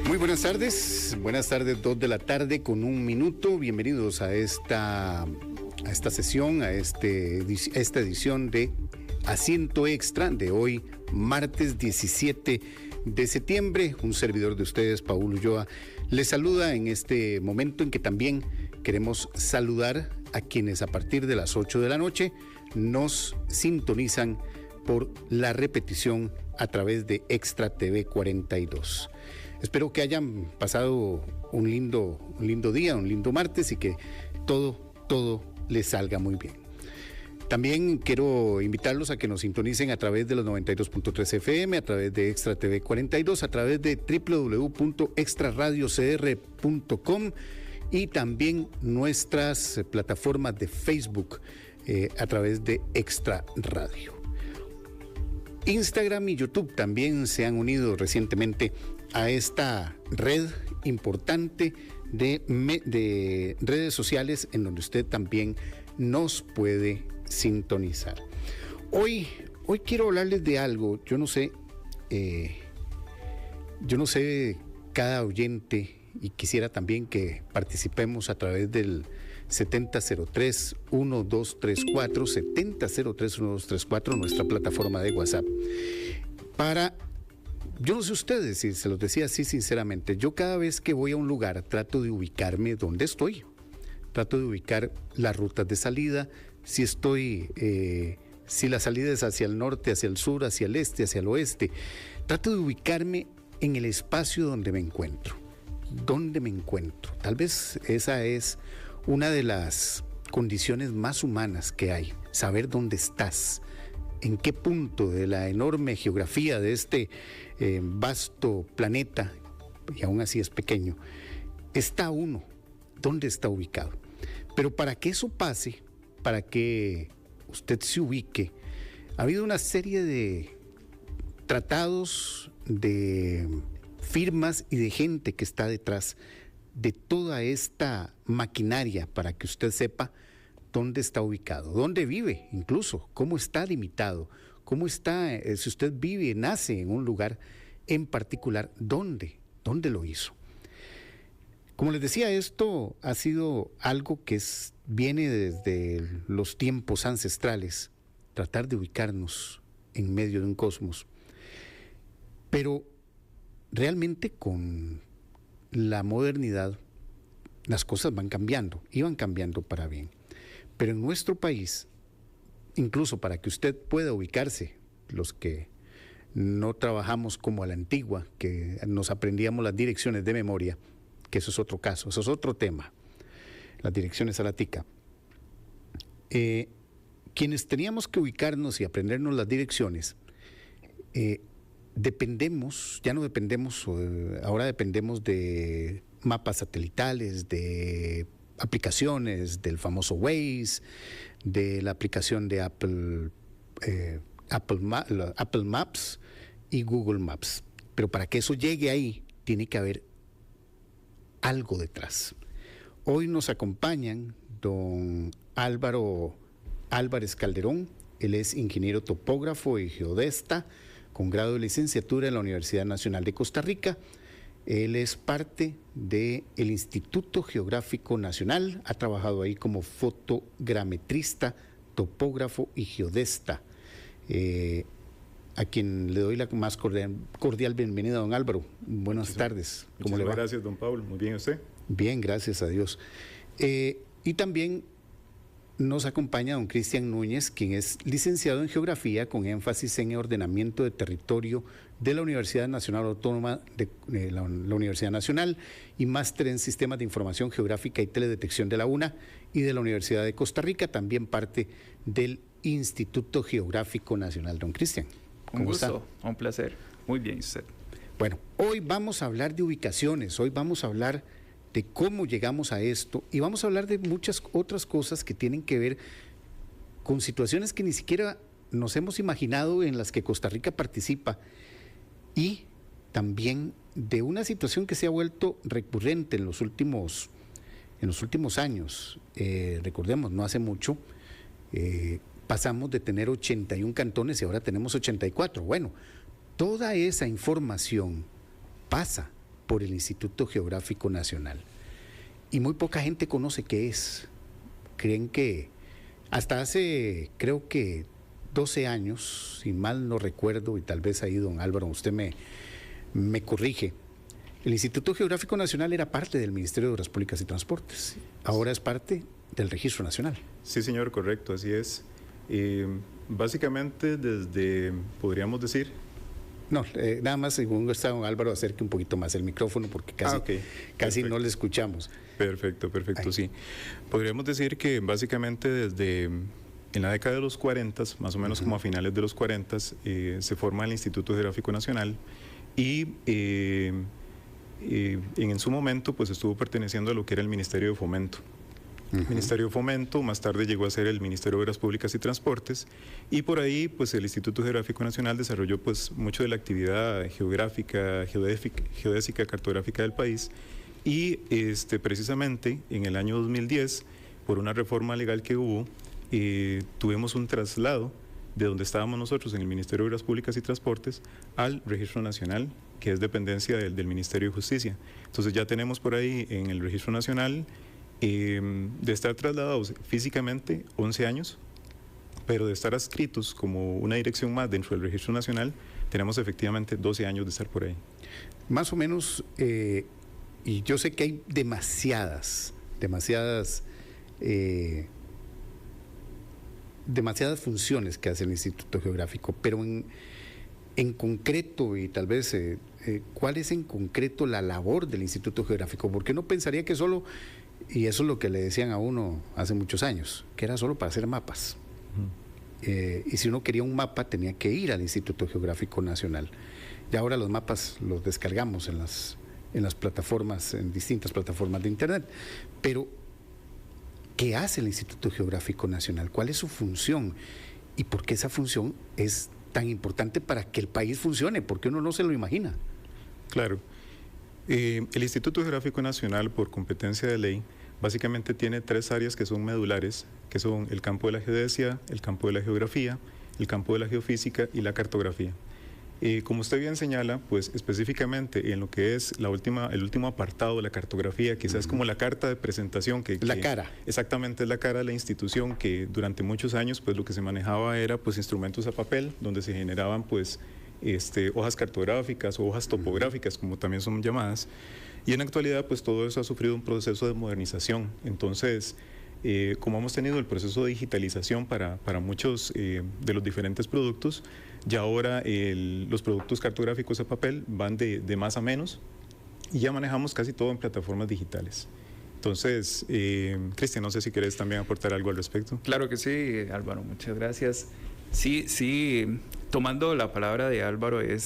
Muy buenas tardes, 2 de la tarde con 1 minuto. Bienvenidos a esta sesión, a esta edición de Asiento Extra de hoy, martes 17 de septiembre. Un servidor de ustedes, Paul Ulloa, les saluda en este momento en que también queremos saludar a quienes a partir de las 8 de la noche nos sintonizan por la repetición a través de Extra TV 42. Espero que hayan pasado un lindo día, un lindo martes y que todo les salga muy bien. También quiero invitarlos a que nos sintonicen a través de los 92.3 FM, a través de Extra TV 42, a través de www.extraradiocr.com y también nuestras plataformas de Facebook a través de Extra Radio. Instagram y YouTube también se han unido recientemente a esta red importante de redes sociales en donde usted también nos puede sintonizar. Hoy quiero hablarles de algo. Yo no sé cada oyente, y quisiera también que participemos a través del 7003-1234, 7003-1234, nuestra plataforma de WhatsApp. Yo no sé ustedes, si se los decía así sinceramente, yo cada vez que voy a un lugar trato de ubicarme donde estoy. Trato de ubicar las rutas de salida, si la salida es hacia el norte, hacia el sur, hacia el este, hacia el oeste. Trato de ubicarme en el espacio donde me encuentro. Tal vez esa es una de las condiciones más humanas que hay, saber dónde estás, en qué punto de la enorme geografía de este vasto planeta, y aún así es pequeño, está uno, dónde está ubicado. Pero para que eso pase, para que usted se ubique, ha habido una serie de tratados, de firmas y de gente que está detrás de toda esta maquinaria para que usted sepa dónde está ubicado, dónde vive, incluso cómo está limitado, cómo está, si usted vive, nace en un lugar en particular, dónde lo hizo. Como les decía, esto ha sido algo que viene desde los tiempos ancestrales, tratar de ubicarnos en medio de un cosmos. Pero realmente con la modernidad las cosas van cambiando y van cambiando para bien. Pero en nuestro país, incluso para que usted pueda ubicarse, los que no trabajamos como a la antigua, que nos aprendíamos las direcciones de memoria, que eso es otro caso, eso es otro tema, las direcciones a la tica. Quienes teníamos que ubicarnos y aprendernos las direcciones, ahora dependemos de mapas satelitales, de aplicaciones, del famoso Waze, de la aplicación de Apple Maps y Google Maps. Pero para que eso llegue ahí, tiene que haber algo detrás. Hoy nos acompañan don Álvaro Álvarez Calderón. Él es ingeniero topógrafo y geodesta con grado de licenciatura en la Universidad Nacional de Costa Rica. Él es parte del Instituto Geográfico Nacional, ha trabajado ahí como fotogrametrista, topógrafo y geodesta. A quien le doy la más cordial bienvenida, don Álvaro. Buenas tardes. ¿Cómo le va? Gracias, don Pablo. Muy bien, ¿usted? Bien, gracias a Dios. Y también nos acompaña don Cristian Núñez, quien es licenciado en Geografía con énfasis en ordenamiento de territorio de la Universidad Nacional Autónoma de la Universidad Nacional y máster en Sistemas de Información Geográfica y Teledetección de la UNA y de la Universidad de Costa Rica, también parte del Instituto Geográfico Nacional. Don Cristian, un gusto, un placer. Muy bien, usted. Bueno, hoy vamos a hablar de ubicaciones, hoy vamos a hablar de cómo llegamos a esto y vamos a hablar de muchas otras cosas que tienen que ver con situaciones que ni siquiera nos hemos imaginado en las que Costa Rica participa y también de una situación que se ha vuelto recurrente en los últimos años. Recordemos, no hace mucho pasamos de tener 81 cantones y ahora tenemos 84. Bueno, toda esa información pasa por el Instituto Geográfico Nacional y muy poca gente conoce qué es. Creen que hasta hace, creo que 12 años, si mal no recuerdo, y tal vez ahí don Álvaro, usted me corrige, el Instituto Geográfico Nacional era parte del Ministerio de Obras Públicas y Transportes, ahora es parte del Registro Nacional. Sí, señor, correcto, así es. Básicamente desde, podríamos decir... No, nada más según está don Álvaro, acerque un poquito más el micrófono porque casi no le escuchamos. Perfecto, sí. Podríamos decir que básicamente desde en la década de los 40, más o menos como a finales de los 40, se forma el Instituto Geográfico Nacional y en su momento pues estuvo perteneciendo a lo que era el Ministerio de Fomento. Ministerio de Fomento, más tarde llegó a ser el Ministerio de Obras Públicas y Transportes, y por ahí pues el Instituto Geográfico Nacional desarrolló pues mucho de la actividad geográfica, geodésica, cartográfica del país, y precisamente en el año 2010, por una reforma legal que hubo, tuvimos un traslado de donde estábamos nosotros en el Ministerio de Obras Públicas y Transportes al Registro Nacional, que es dependencia del Ministerio de Justicia. Entonces ya tenemos por ahí en el Registro Nacional de estar trasladados físicamente 11 años, pero de estar adscritos como una dirección más dentro del Registro Nacional, tenemos efectivamente 12 años de estar por ahí. Más o menos, y yo sé que hay demasiadas funciones que hace el Instituto Geográfico, pero en concreto, y tal vez, ¿cuál es en concreto la labor del Instituto Geográfico? Porque uno pensaría que solo... Y eso es lo que le decían a uno hace muchos años, que era solo para hacer mapas. Y si uno quería un mapa, tenía que ir al Instituto Geográfico Nacional. Y ahora los mapas los descargamos en las plataformas, en distintas plataformas de Internet. Pero, ¿qué hace el Instituto Geográfico Nacional? ¿Cuál es su función? ¿Y por qué esa función es tan importante para que el país funcione? Porque uno no se lo imagina. Claro. El Instituto Geográfico Nacional, por competencia de ley, básicamente tiene 3 áreas que son medulares, que son el campo de la geodesia, el campo de la geografía, el campo de la geofísica y la cartografía. Como usted bien señala, pues específicamente en lo que es el último apartado de la cartografía, quizás como la carta de presentación. La cara. Exactamente, es la cara de la institución, que durante muchos años pues lo que se manejaba era pues instrumentos a papel, donde se generaban pues hojas cartográficas o hojas topográficas, como también son llamadas, y en la actualidad pues todo eso ha sufrido un proceso de modernización. Entonces, como hemos tenido el proceso de digitalización para muchos de los diferentes productos, ya ahora los productos cartográficos a papel van de más a menos y ya manejamos casi todo en plataformas digitales. Entonces, Cristian, no sé si quieres también aportar algo al respecto. Claro que sí, Álvaro, muchas gracias. Sí, tomando la palabra de Álvaro, el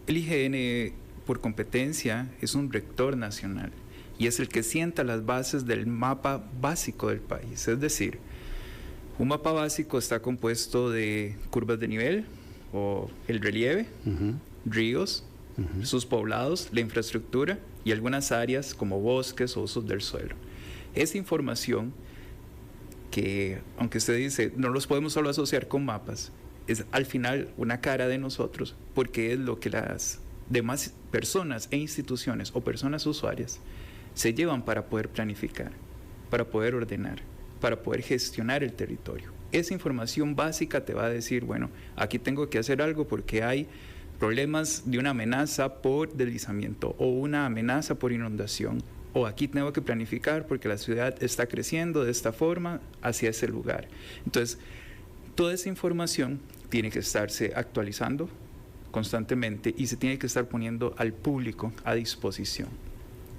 IGN por competencia es un rector nacional y es el que sienta las bases del mapa básico del país. Es decir, un mapa básico está compuesto de curvas de nivel o el relieve, ríos, sus poblados, la infraestructura y algunas áreas como bosques o usos del suelo. Esa información que, aunque usted dice, no los podemos solo asociar con mapas, es al final una cara de nosotros, porque es lo que las demás personas e instituciones o personas usuarias se llevan para poder planificar, para poder ordenar, para poder gestionar el territorio. Esa información básica te va a decir, bueno, aquí tengo que hacer algo porque hay problemas de una amenaza por deslizamiento o una amenaza por inundación, o aquí tengo que planificar porque la ciudad está creciendo de esta forma hacia ese lugar. Entonces, toda esa información tiene que estarse actualizando constantemente y se tiene que estar poniendo al público a disposición.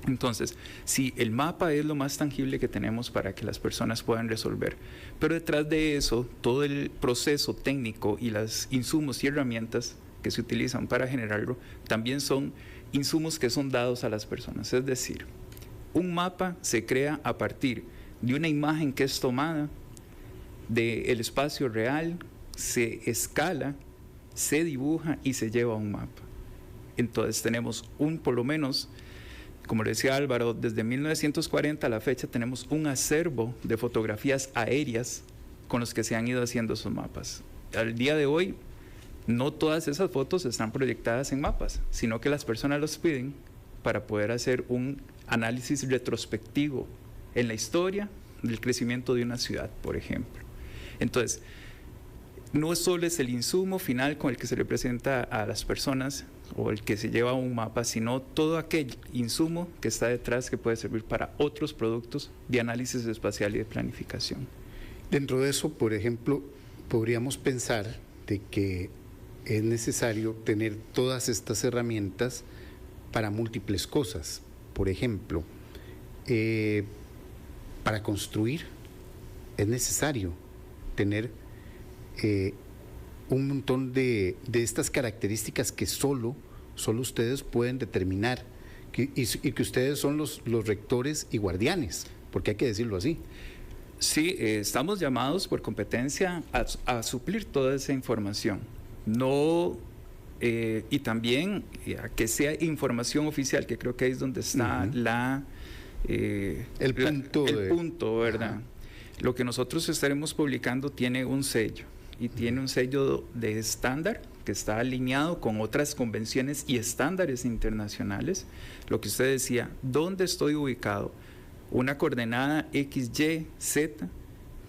Entonces, sí, el mapa es lo más tangible que tenemos para que las personas puedan resolver, pero detrás de eso, todo el proceso técnico y los insumos y herramientas que se utilizan para generarlo, también son insumos que son dados a las personas. Es decir, un mapa se crea a partir de una imagen que es tomada del espacio real, se escala, se dibuja y se lleva a un mapa. Entonces tenemos por lo menos, como decía Álvaro, desde 1940 a la fecha tenemos un acervo de fotografías aéreas con los que se han ido haciendo esos mapas. Al día de hoy no todas esas fotos están proyectadas en mapas, sino que las personas los piden para poder hacer un análisis retrospectivo en la historia del crecimiento de una ciudad, por ejemplo. Entonces, no solo es el insumo final con el que se le presenta a las personas o el que se lleva un mapa, sino todo aquel insumo que está detrás que puede servir para otros productos de análisis espacial y de planificación. Dentro de eso, por ejemplo, podríamos pensar de que es necesario tener todas estas herramientas para múltiples cosas. Por ejemplo, para construir es necesario tener un montón de estas características que solo ustedes pueden determinar y que ustedes son los rectores y guardianes, porque hay que decirlo así. Sí, estamos llamados por competencia a suplir toda esa información. No, y también a que sea información oficial, que creo que ahí es donde está el punto, ¿verdad? Ajá. Lo que nosotros estaremos publicando tiene un sello, y tiene un sello de estándar que está alineado con otras convenciones y estándares internacionales. Lo que usted decía, ¿dónde estoy ubicado? Una coordenada X, Y, Z,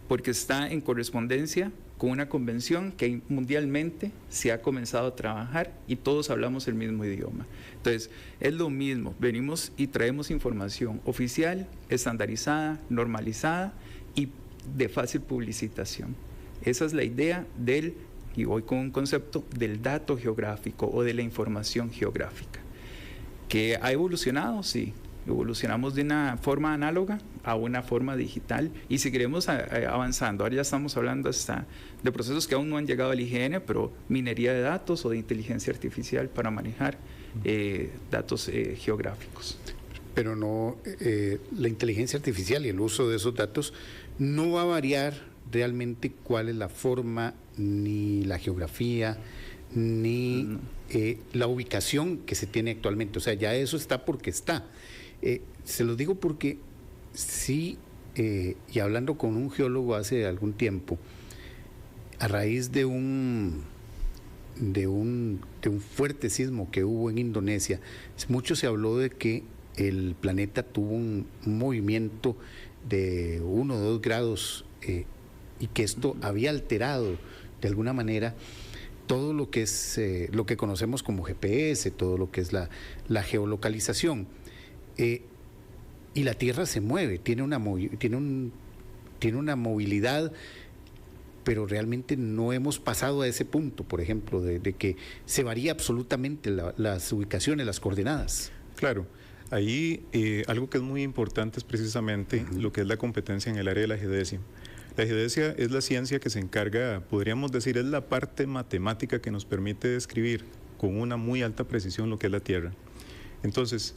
porque está en correspondencia con una convención que mundialmente se ha comenzado a trabajar y todos hablamos el mismo idioma. Entonces, es lo mismo, venimos y traemos información oficial, estandarizada, normalizada y de fácil publicitación. Esa es la idea y voy con un concepto del dato geográfico o de la información geográfica, que ha evolucionado, sí. Evolucionamos de una forma análoga a una forma digital y seguiremos avanzando. Ahora ya estamos hablando hasta de procesos que aún no han llegado al IGN, pero minería de datos o de inteligencia artificial para manejar datos geográficos. Pero no, la inteligencia artificial y el uso de esos datos no va a variar realmente cuál es la forma, ni la geografía, ni la ubicación que se tiene actualmente. O sea, ya eso está porque está. Se lo digo porque sí, y hablando con un geólogo hace algún tiempo, a raíz de un fuerte sismo que hubo en Indonesia, mucho se habló de que el planeta tuvo un movimiento de 1 o 2 grados y que esto había alterado de alguna manera todo lo que es lo que conocemos como GPS, todo lo que es la geolocalización. Y la Tierra se mueve, tiene una movilidad, pero realmente no hemos pasado a ese punto, por ejemplo, de que se varía absolutamente las ubicaciones, las coordenadas. Claro. Ahí algo que es muy importante es precisamente lo que es la competencia en el área de la geodesia. La geodesia es la ciencia que se encarga, podríamos decir, es la parte matemática que nos permite describir con una muy alta precisión lo que es la Tierra. Entonces,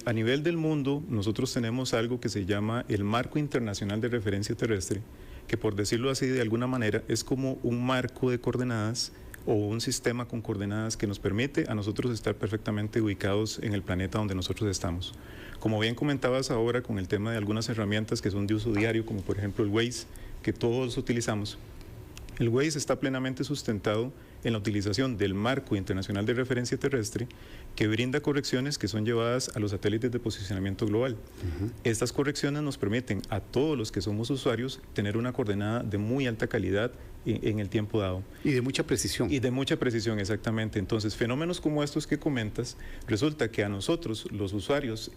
a nivel del mundo, nosotros tenemos algo que se llama el Marco Internacional de Referencia Terrestre, que por decirlo así de alguna manera es como un marco de coordenadas o un sistema con coordenadas que nos permite a nosotros estar perfectamente ubicados en el planeta donde nosotros estamos. Como bien comentabas ahora con el tema de algunas herramientas que son de uso diario, como por ejemplo el Waze, que todos utilizamos. El Waze está plenamente sustentado en la utilización del Marco Internacional de Referencia Terrestre, que brinda correcciones que son llevadas a los satélites de posicionamiento global. Estas correcciones nos permiten a todos los que somos usuarios tener una coordenada de muy alta calidad en el tiempo dado. Y de mucha precisión. Y de mucha precisión, exactamente. Entonces, fenómenos como estos que comentas, resulta que a nosotros, los usuarios,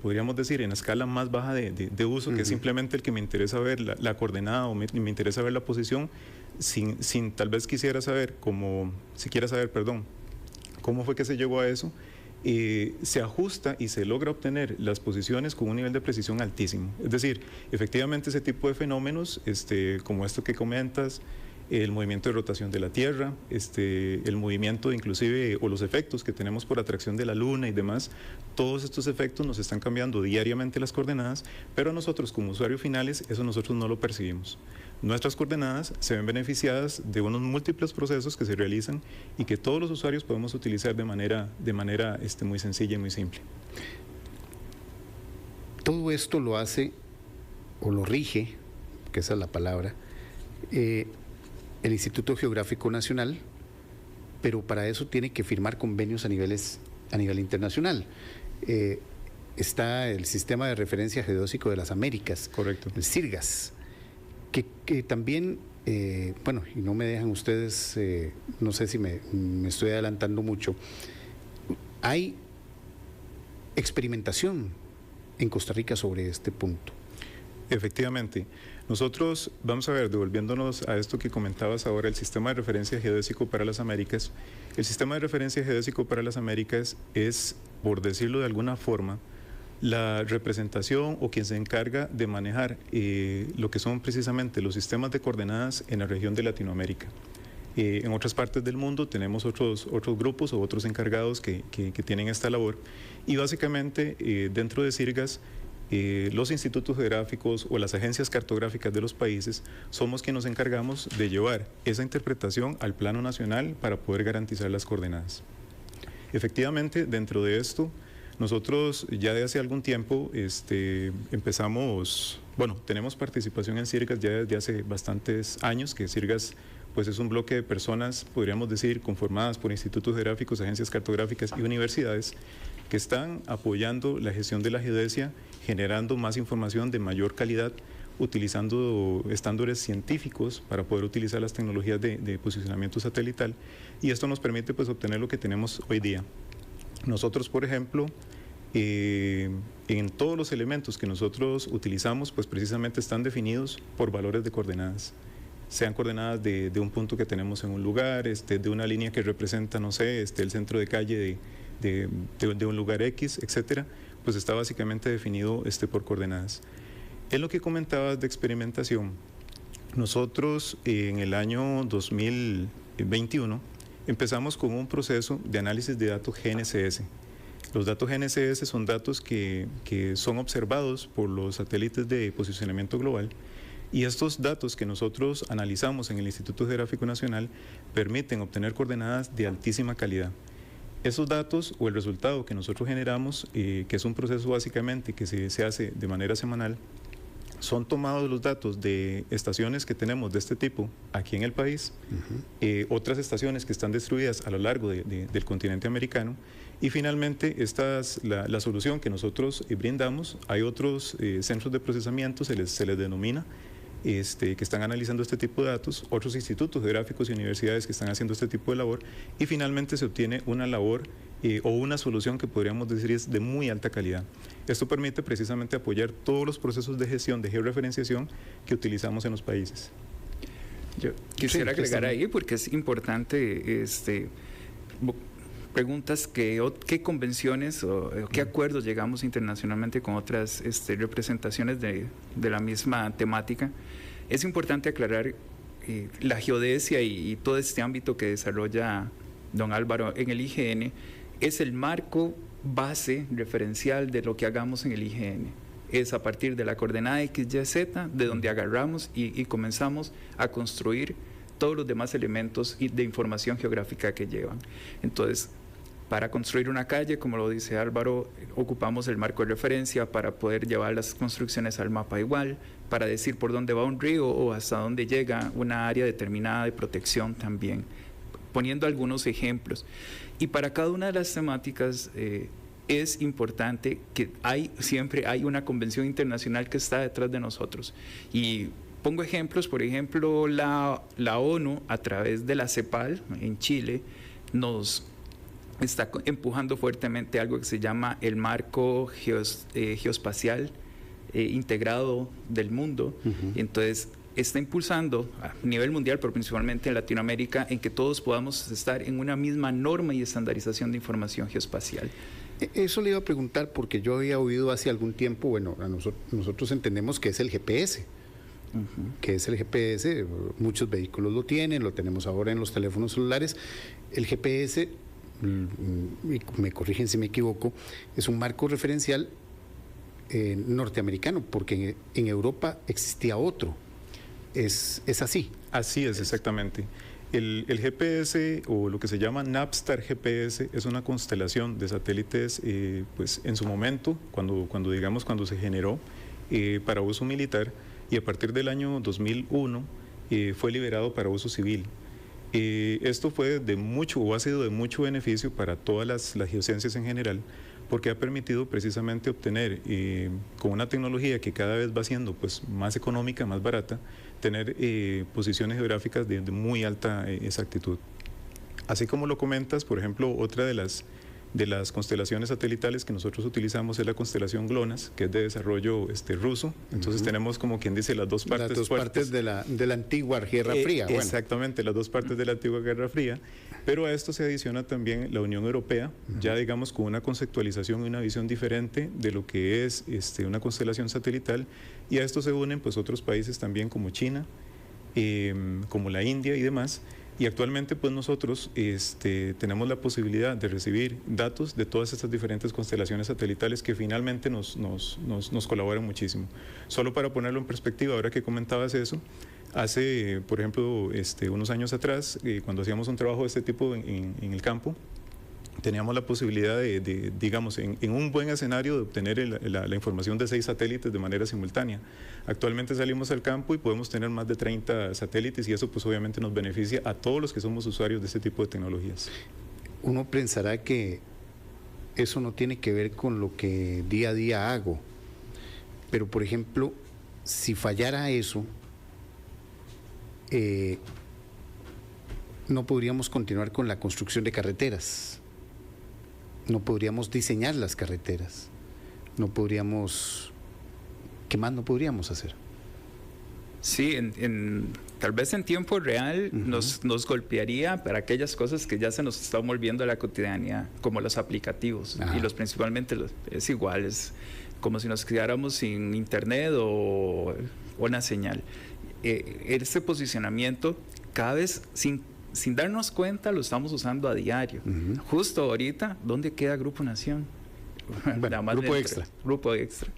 podríamos decir, en la escala más baja de uso, que es simplemente el que me interesa ver la coordenada o me interesa ver la posición, sin tal vez quisiera saber cómo fue que se llegó a eso, se ajusta y se logra obtener las posiciones con un nivel de precisión altísimo. Es decir, efectivamente ese tipo de fenómenos, como esto que comentas, el movimiento de rotación de la Tierra, el movimiento inclusive o los efectos que tenemos por atracción de la Luna y demás, todos estos efectos nos están cambiando diariamente las coordenadas, pero nosotros como usuarios finales eso nosotros no lo percibimos. Nuestras coordenadas se ven beneficiadas de unos múltiples procesos que se realizan y que todos los usuarios podemos utilizar de manera muy sencilla y muy simple. Todo esto lo hace o lo rige, que esa es la palabra, el Instituto Geográfico Nacional pero para eso tiene que firmar convenios a nivel internacional. Está el Sistema de Referencia Geodésico de las Américas, correcto, el CIRGAS, que también, bueno, y no me dejan ustedes, no sé si me estoy adelantando mucho, hay experimentación en Costa Rica sobre este punto. Efectivamente. Nosotros, vamos a ver, devolviéndonos a esto que comentabas ahora, el Sistema de Referencia Geodésico para las Américas. El Sistema de Referencia Geodésico para las Américas es, por decirlo de alguna forma, la representación o quien se encarga de manejar lo que son precisamente los sistemas de coordenadas en la región de Latinoamérica. En otras partes del mundo tenemos otros grupos o otros encargados que tienen esta labor, y básicamente dentro de CIRGAS, los institutos geográficos o las agencias cartográficas de los países somos quienes nos encargamos de llevar esa interpretación al plano nacional para poder garantizar las coordenadas. Efectivamente, dentro de esto, nosotros ya de hace algún tiempo empezamos, bueno, tenemos participación en CIRGAS ya desde hace bastantes años, que CIRGAS pues es un bloque de personas, podríamos decir, conformadas por institutos geográficos, agencias cartográficas y universidades que están apoyando la gestión de la geodesia, generando más información de mayor calidad, utilizando estándares científicos para poder utilizar las tecnologías de posicionamiento satelital, y esto nos permite pues obtener lo que tenemos hoy día. Nosotros, por ejemplo, en todos los elementos que nosotros utilizamos, pues precisamente están definidos por valores de coordenadas. Sean coordenadas de un punto que tenemos en un lugar, de una línea que representa, no sé, el centro de calle de un lugar X, etcétera, pues está básicamente definido por coordenadas. En lo que comentabas de experimentación, nosotros en el año 2021 empezamos con un proceso de análisis de datos GNSS. Los datos GNSS son datos que son observados por los satélites de posicionamiento global, y estos datos que nosotros analizamos en el Instituto Geográfico Nacional permiten obtener coordenadas de altísima calidad. Esos datos o el resultado que nosotros generamos, que es un proceso básicamente que se hace de manera semanal, son tomados los datos de estaciones que tenemos de este tipo aquí en el país, otras estaciones que están distribuidas a lo largo del continente americano, y finalmente la solución que nosotros brindamos. Hay otros centros de procesamiento, se les denomina, que están analizando este tipo de datos, otros institutos geográficos y universidades que están haciendo este tipo de labor, y finalmente se obtiene una labor o una solución que podríamos decir es de muy alta calidad. Esto permite precisamente apoyar todos los procesos de gestión de georreferenciación que utilizamos en los países. Yo quisiera agregar ahí, porque es importante, preguntas qué convenciones o qué acuerdos llegamos internacionalmente con otras representaciones de la misma temática. Es importante aclarar la geodesia y todo este ámbito que desarrolla don Álvaro en el IGN es el marco base referencial de lo que hagamos en el IGN. Es a partir de la coordenada XYZ de donde agarramos y comenzamos a construir todos los demás elementos de información geográfica que llevan. Entonces, para construir una calle, como lo dice Álvaro, ocupamos el marco de referencia para poder llevar las construcciones al mapa igual, para decir por dónde va un río o hasta dónde llega una área determinada de protección también, poniendo algunos ejemplos. Y para cada una de las temáticas es importante que siempre hay una convención internacional que está detrás de nosotros. Y pongo ejemplos, por ejemplo, la ONU a través de la CEPAL en Chile nos está empujando fuertemente algo que se llama el marco geoespacial integrado del mundo. Entonces, está impulsando a nivel mundial, pero principalmente en Latinoamérica, en que todos podamos estar en una misma norma y estandarización de información geoespacial. Eso le iba a preguntar porque yo había oído hace algún tiempo, bueno, nosotros entendemos que es el GPS, que es el GPS, muchos vehículos lo tienen, lo tenemos ahora en los teléfonos celulares. El GPS, me corrigen si me equivoco, es un marco referencial norteamericano, porque en Europa existía otro. ¿Es así? Así es, exactamente. El GPS, o lo que se llama Navstar GPS, es una constelación de satélites, pues en su momento, cuando se generó para uso militar, y a partir del año 2001 fue liberado para uso civil. Esto fue de mucho, o ha sido de mucho beneficio para todas las geociencias en general, porque ha permitido precisamente obtener, con una tecnología que cada vez va siendo pues, más económica, más barata, tener posiciones geográficas de muy alta exactitud. Así como lo comentas, por ejemplo, otra de las constelaciones satelitales que nosotros utilizamos es la constelación GLONASS, que es de desarrollo ruso. Entonces tenemos, como quien dice, las dos partes. Las dos partes de la antigua Guerra Fría. Exactamente, las dos partes de la antigua Guerra Fría. Pero a esto se adiciona también la Unión Europea, ya digamos con una conceptualización y una visión diferente de lo que es una constelación satelital. Y a esto se unen pues otros países también como China, como la India y demás. Y actualmente pues nosotros tenemos la posibilidad de recibir datos de todas estas diferentes constelaciones satelitales que finalmente nos colaboran muchísimo. Solo para ponerlo en perspectiva, ahora que comentabas eso, hace, por ejemplo, unos años atrás, cuando hacíamos un trabajo de este tipo en el campo, teníamos la posibilidad de digamos, en un buen escenario de obtener la información de 6 satélites de manera simultánea. Actualmente salimos al campo y podemos tener más de 30 satélites y eso pues obviamente nos beneficia a todos los que somos usuarios de este tipo de tecnologías. Uno pensará que eso no tiene que ver con lo que día a día hago, pero por ejemplo, si fallara eso, no podríamos continuar con la construcción de carreteras. No podríamos diseñar las carreteras, no podríamos, ¿qué más no podríamos hacer? Sí, tal vez en tiempo real nos golpearía para aquellas cosas que ya se nos están volviendo a la cotidianidad, como los aplicativos, y principalmente es igual, es como si nos quedáramos sin internet o una señal. Este posicionamiento cada vez sin darnos cuenta lo estamos usando a diario. Justo ahorita, ¿dónde queda Grupo Nación? Bueno, Grupo Extra. Grupo Extra.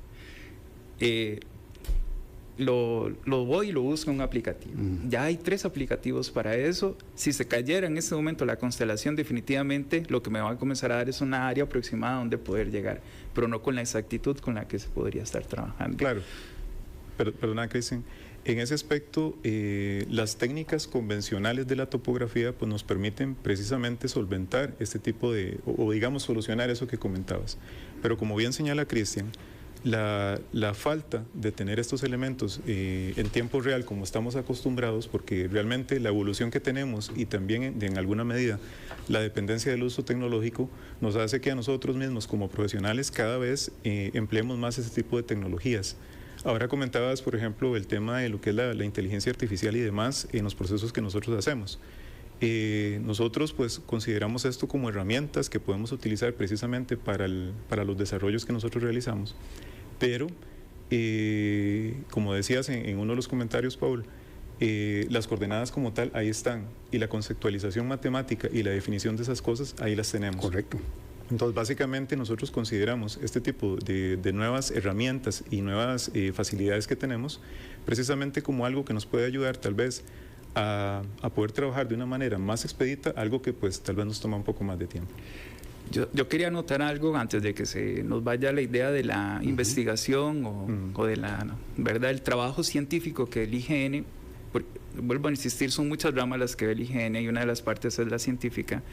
Lo voy y lo busco en un aplicativo. Ya hay 3 aplicativos para eso. Si se cayera en este momento la constelación, definitivamente lo que me va a comenzar a dar es una área aproximada donde poder llegar, pero no con la exactitud con la que se podría estar trabajando. Claro. Perdona, Cristian. En ese aspecto, las técnicas convencionales de la topografía pues, nos permiten precisamente solventar este tipo de, o digamos solucionar eso que comentabas. Pero como bien señala Cristian, la falta de tener estos elementos en tiempo real como estamos acostumbrados, porque realmente la evolución que tenemos y también en alguna medida la dependencia del uso tecnológico nos hace que a nosotros mismos como profesionales cada vez empleemos más ese tipo de tecnologías. Ahora comentabas, por ejemplo, el tema de lo que es la inteligencia artificial y demás en los procesos que nosotros hacemos. Nosotros pues consideramos esto como herramientas que podemos utilizar precisamente para los desarrollos que nosotros realizamos, pero como decías en uno de los comentarios, Paul, las coordenadas como tal ahí están y la conceptualización matemática y la definición de esas cosas ahí las tenemos. Correcto. Entonces, básicamente nosotros consideramos este tipo de nuevas herramientas y nuevas facilidades que tenemos precisamente como algo que nos puede ayudar tal vez a poder trabajar de una manera más expedita, algo que pues tal vez nos toma un poco más de tiempo. Yo quería anotar algo antes de que se nos vaya la idea de la investigación o de la verdad el trabajo científico que el IGN, vuelvo a insistir, son muchas ramas las que ve el IGN y una de las partes es la científica.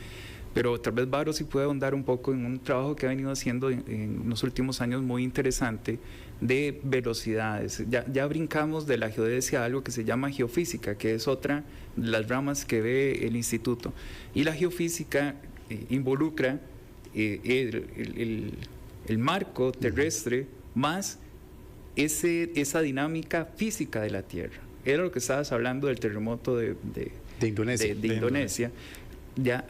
Pero tal vez Varo sí puede ahondar un poco en un trabajo que ha venido haciendo en los últimos años muy interesante de velocidades. Ya brincamos de la geodesia a algo que se llama geofísica, que es otra de las ramas que ve el instituto. Y la geofísica involucra el marco terrestre más esa dinámica física de la Tierra. Era lo que estabas hablando del terremoto de Indonesia. Ya...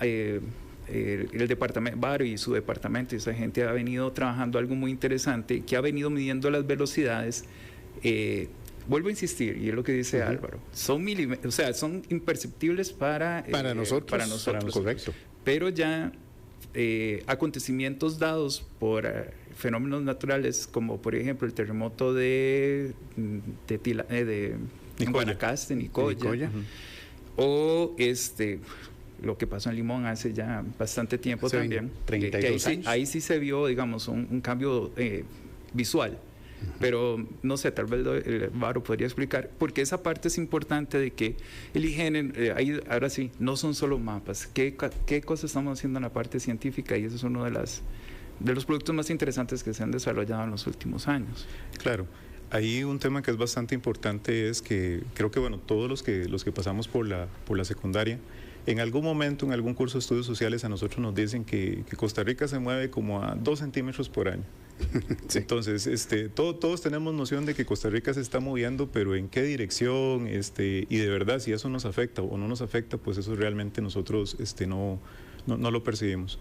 el departamento, Varo y su departamento y esa gente ha venido trabajando algo muy interesante que ha venido midiendo las velocidades. Vuelvo a insistir, y es lo que dice Álvaro, son imperceptibles para nosotros. Correcto. Pero ya acontecimientos dados por fenómenos naturales, como por ejemplo el terremoto de Guanacaste, Nicoya. O lo que pasó en Limón hace ya bastante tiempo también. 32 años. Ahí sí se vio, digamos, un cambio visual. Pero no sé, tal vez Álvaro podría explicar, porque esa parte es importante de que el IGN, ahora sí, no son solo mapas, ¿qué cosas estamos haciendo en la parte científica? Y eso es uno de los productos más interesantes que se han desarrollado en los últimos años. Claro. Ahí un tema que es bastante importante es que creo que bueno, todos los que pasamos por la secundaria, en algún momento, en algún curso de estudios sociales, a nosotros nos dicen que Costa Rica se mueve como a 2 centímetros por año. Sí. Entonces, todos tenemos noción de que Costa Rica se está moviendo, pero en qué dirección, y de verdad, si eso nos afecta o no nos afecta, pues eso realmente nosotros no lo percibimos.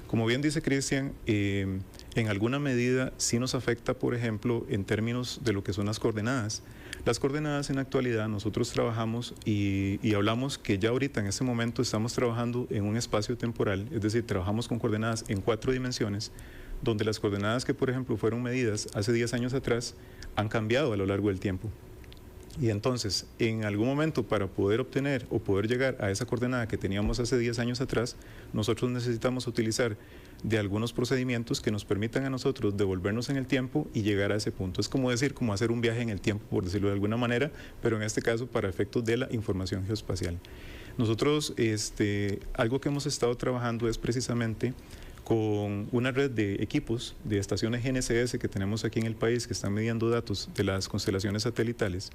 Como bien dice Cristian, en alguna medida sí nos afecta, por ejemplo, en términos de lo que son las coordenadas. Las coordenadas en la actualidad nosotros trabajamos y hablamos que ya ahorita en este momento estamos trabajando en un espacio temporal, es decir, trabajamos con coordenadas en 4 dimensiones, donde las coordenadas que, por ejemplo, fueron medidas hace 10 años atrás han cambiado a lo largo del tiempo. Y entonces, en algún momento, para poder obtener o poder llegar a esa coordenada que teníamos hace 10 años atrás, nosotros necesitamos utilizar de algunos procedimientos que nos permitan a nosotros devolvernos en el tiempo y llegar a ese punto. Es como decir, como hacer un viaje en el tiempo, por decirlo de alguna manera, pero en este caso para efectos de la información geoespacial. Nosotros, algo que hemos estado trabajando es precisamente con una red de equipos de estaciones GNSS que tenemos aquí en el país que están midiendo datos de las constelaciones satelitales.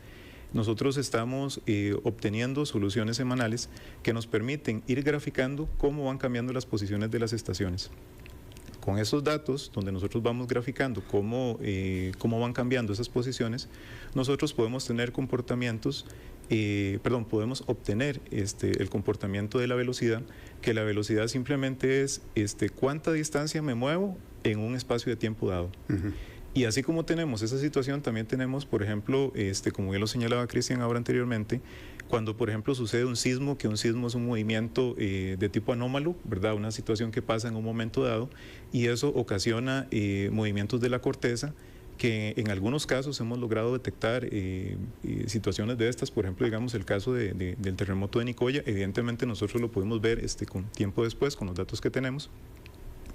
Nosotros estamos obteniendo soluciones semanales que nos permiten ir graficando cómo van cambiando las posiciones de las estaciones. Con esos datos, donde nosotros vamos graficando cómo van cambiando esas posiciones, nosotros podemos tener comportamientos, podemos obtener el comportamiento de la velocidad, que la velocidad simplemente es cuánta distancia me muevo en un espacio de tiempo dado. Uh-huh. Y así como tenemos esa situación, también tenemos, por ejemplo, como bien lo señalaba Cristian ahora anteriormente, cuando, por ejemplo, sucede un sismo, que un sismo es un movimiento de tipo anómalo, ¿verdad? Una situación que pasa en un momento dado, y eso ocasiona movimientos de la corteza, que en algunos casos hemos logrado detectar situaciones de estas, por ejemplo, digamos el caso del terremoto de Nicoya. Evidentemente nosotros lo pudimos ver con tiempo después, con los datos que tenemos,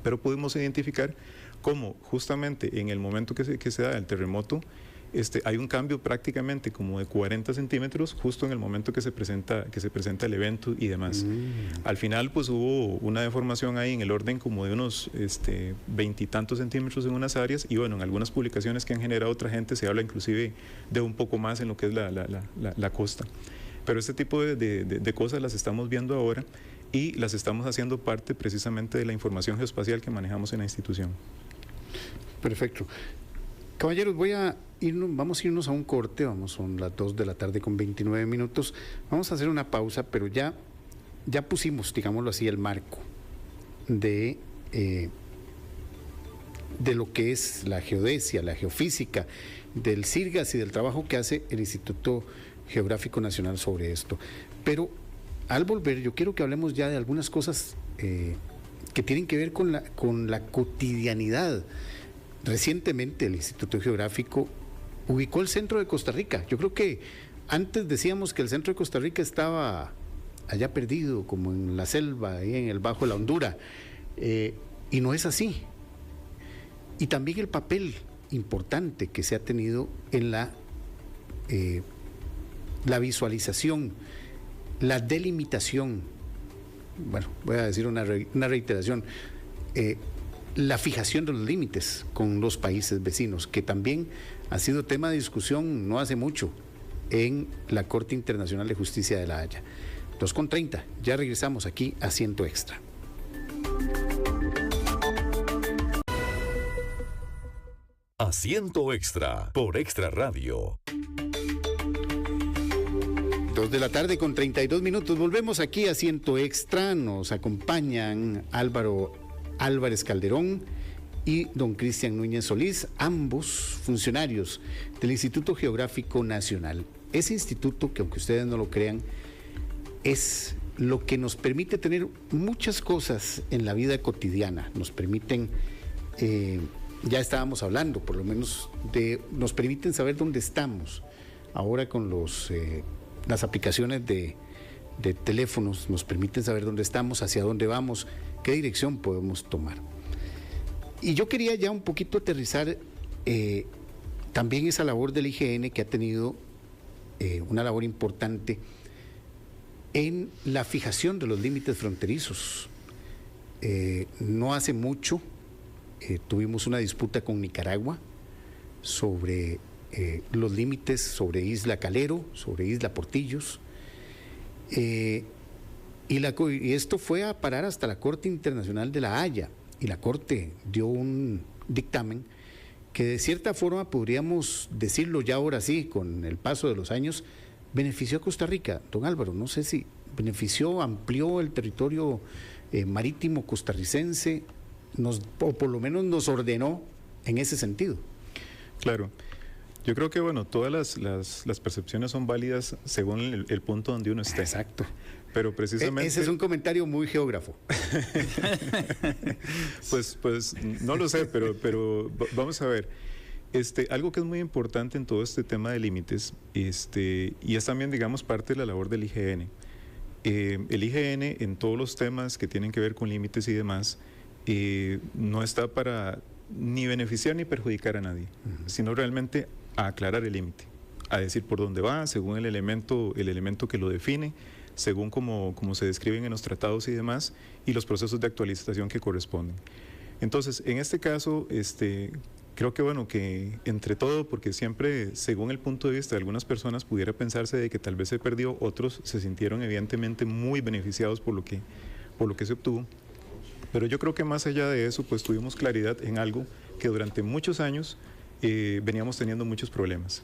pero pudimos identificar cómo justamente en el momento que se da el terremoto, hay un cambio prácticamente como de 40 centímetros justo en el momento que se presenta el evento y demás. Al final pues hubo una deformación ahí en el orden como de unos 20 y tantos centímetros en unas áreas, y bueno, en algunas publicaciones que han generado otra gente se habla inclusive de un poco más en lo que es la costa. Pero este tipo de cosas las estamos viendo ahora y las estamos haciendo parte precisamente de la información geoespacial que manejamos en la institución. Perfecto. Caballeros, vamos a irnos a un corte, son las 2 de la tarde con 29 minutos, vamos a hacer una pausa, pero ya pusimos, digámoslo así, el marco de lo que es la geodesia, la geofísica, del CIRGAS y del trabajo que hace el Instituto Geográfico Nacional sobre esto. Pero al volver, yo quiero que hablemos ya de algunas cosas que tienen que ver con la cotidianidad. Recientemente el Instituto Geográfico ubicó el centro de Costa Rica. Yo creo que antes decíamos que el centro de Costa Rica estaba allá perdido, como en la selva, ahí en el Bajo de la Hondura, y no es así. Y también el papel importante que se ha tenido en la visualización, la delimitación, bueno, voy a decir una reiteración, la fijación de los límites con los países vecinos, que también ha sido tema de discusión no hace mucho en la Corte Internacional de Justicia de La Haya. 2:30, ya regresamos aquí a Asiento Extra. Asiento Extra por Extra Radio. 2 de la tarde con 32 minutos, volvemos aquí a Asiento Extra, nos acompañan Álvaro Álvarez Calderón y don Cristian Núñez Solís, ambos funcionarios del Instituto Geográfico Nacional. Ese instituto, que aunque ustedes no lo crean, es lo que nos permite tener muchas cosas en la vida cotidiana. Nos permiten, ya estábamos hablando, por lo menos, nos permiten saber dónde estamos. Ahora con las aplicaciones de teléfonos nos permiten saber dónde estamos, hacia dónde vamos, qué dirección podemos tomar. Y yo quería ya un poquito aterrizar también esa labor del IGN que ha tenido una labor importante en la fijación de los límites fronterizos. No hace mucho tuvimos una disputa con Nicaragua sobre los límites sobre Isla Calero, sobre Isla Portillos, y esto fue a parar hasta la Corte Internacional de La Haya, y la Corte dio un dictamen que de cierta forma podríamos decirlo ya ahora sí, con el paso de los años, benefició a Costa Rica. Don Álvaro, no sé si benefició, amplió el territorio marítimo costarricense, o por lo menos nos ordenó en ese sentido. Claro. Yo creo que, bueno, todas las percepciones son válidas según el punto donde uno esté. Exacto. Pero precisamente... Ese es un comentario muy geógrafo. pues no lo sé, pero vamos a ver. Algo que es muy importante en todo este tema de límites, y es también, digamos, parte de la labor del IGN. El IGN, en todos los temas que tienen que ver con límites y demás, no está para ni beneficiar ni perjudicar a nadie, sino realmente a aclarar el límite, a decir por dónde va, según el elemento que lo define, según como se describen en los tratados y demás, y los procesos de actualización que corresponden. Entonces, en este caso, creo que bueno, que entre todo, porque siempre, según el punto de vista de algunas personas, pudiera pensarse de que tal vez se perdió, otros se sintieron evidentemente muy beneficiados por lo que se obtuvo. Pero yo creo que más allá de eso, pues tuvimos claridad en algo que durante muchos años veníamos teniendo muchos problemas.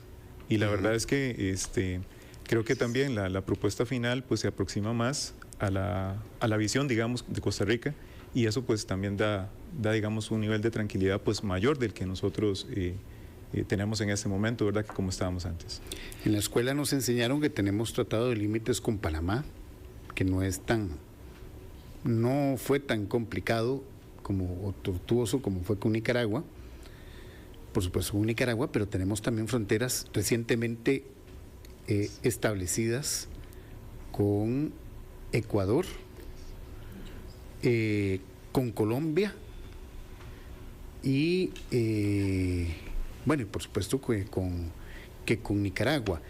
Y la verdad es que creo que también la propuesta final pues se aproxima más a la visión, digamos, de Costa Rica, y eso pues también da digamos, un nivel de tranquilidad pues mayor del que nosotros tenemos en este momento, ¿verdad?, que como estábamos antes. En la escuela nos enseñaron que tenemos tratado de límites con Panamá, que no fue tan complicado o tortuoso como fue con Nicaragua, por supuesto con Nicaragua, pero tenemos también fronteras recientemente establecidas con Ecuador, con Colombia y bueno, y por supuesto que con Nicaragua.